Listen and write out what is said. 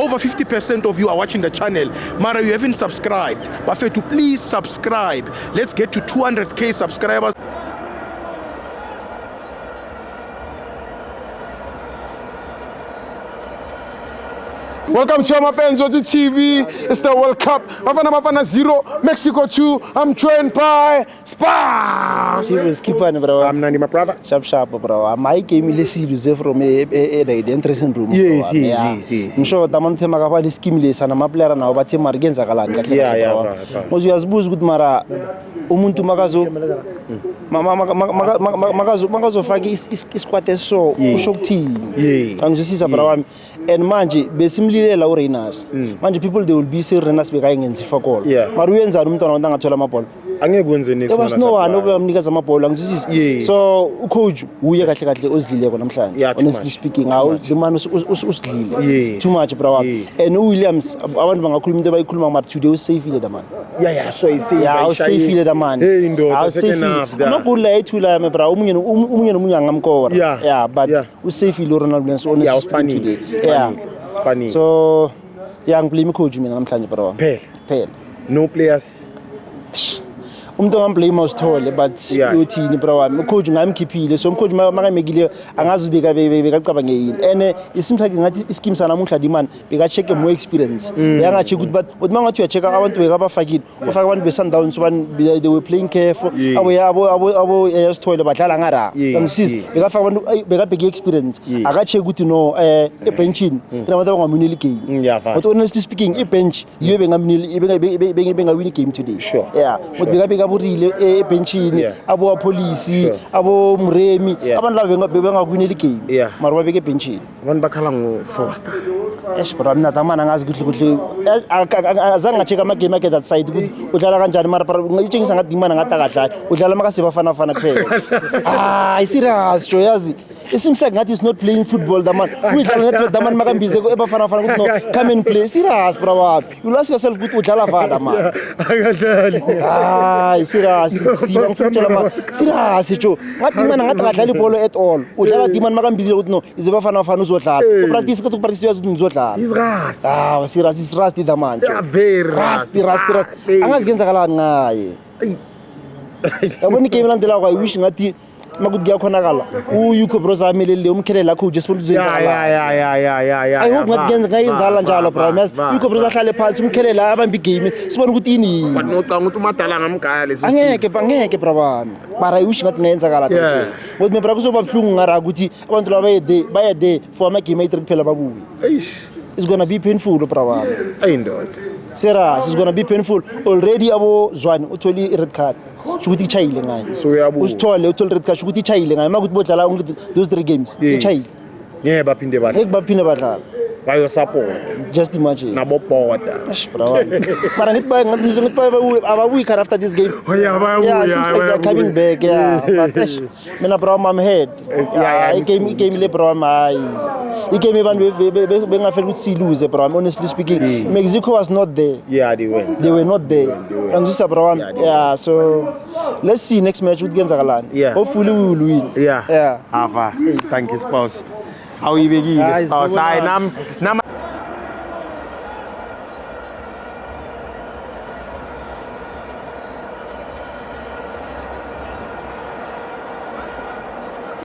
Over 50% of you are watching the channel. Mara, you haven't subscribed. Bafethu, please subscribe. Let's get to 200k subscribers. Welcome to my fans on TV. It's the World Cup. Bafana 0, Mexico 2. I'm joined by Spas. Skipper, bro. I'm Nani, my brother. Sharp, bro. My game is from the dressing room. Yes. I'm sure the man tema kapal is skimless and I'm a player now, but him against a galan. Yeah. Was you as booze good mara? Umuntu magazo. Magazo fagi is quite a so shock team. I'm just a bro. And manje besimlile la urenas manje people they will be say renas bekayingenzi fakolo mara uyenza umntwana wanda ngathola amabhola angekwenze next one no one obamnikeza amabhola ngizwisisa so ucoach uye kahle ozidlileko namhlanje honestly speaking how the man usidlile too much bro and Williams abantu bangakhuluma into abayikhuluma mara today usafile the man so I say usafile the man not good like ethula me bro umunye nomunye angamkora but usafile Ronaldo honestly speaking today Spanish. So, young blame coach mina namhlanje bro. Phela. No players. Umuntu ongamblame usithole but uthini bro wami coach ngamkhiphile so umcoach makamekile angazi bekacabanga yini ene isimhlake ngathi ischeme sanamuhla dimani beka check more experience yanga check ukuthi but mangathi uya check abantu bekabafakile ufaka abantu beSundowns they were playing careful abo yasithole badlala ngara ngisiza bekafaka abantu bekabheke experience aka check ukuthi no ebenchini kunabantu abangamuneli game but honestly speaking ibench yiyo bengawini game today but bekabeka burile ebenchini abo police abo mremi abantu laba bengakwineli game mara babeke ebenchini abantu bakhala ngo Foster bro mina tamana ngazi kuhle azange ngacheka ama game akhe that side ukuthi udlala kanjani mara ngitshengisa ngathi imana ngata kahle udlala makase bafana kuphela serious jo yazi isimhlake ngathi is not playing football the man udlala ngathi the man makambize ebafana ukuthi no come and play serious bro you ask yourself ukuthi udlala vala man akadlali serious Steve ngifutshela ma serious jo ngathi imana ngathi akadlali ibhola at all udlala dimani makambize ukuthi no izebafana uzodlala upractice ukuthi upractice yazi ukuthi uzodlala he's rust serious is rusty the man jo very rusty angazigenza kalani ngaye yabona game landela kwa I wish ngathi makuthi kuyakhonakala uyukho bro zamelele umkhelela coach esifuna uzenza I hope ngathi ngayenzala njalo bro mas uyukho bro zahlale phansi umkhelela abambi game sibona ukuthi ini but nocanga ukuthi umadala ngamgaya lesi angeke bro bami mara I wish ngathi ngayenzakala but me bro kuzoba bhlungu ngara ukuthi abantu laba baye there for ama game ayitri kuphela babuye it's going to be painful bro bami ayindoda serious it's going to be painful already abo Zwane utholi red card ukuthi ichayile ngayo so uyabuza usithole uthole red card ukuthi ichayile ngayo makuthi bodlala only those 3 games ichayile baphinde badlala bayo support just imagine nabo border bro mara ngithi ababuyi after this game seems like they're coming back but mina bro I'm head game le bro game abantu bengafela ukuthi si lose bro honestly speaking Mexico was not there they were not there and this bro so let's see next match ukuthi kuyenzakalani hopefully we will win hava thank you spouse awuyibekile spouse hayi nami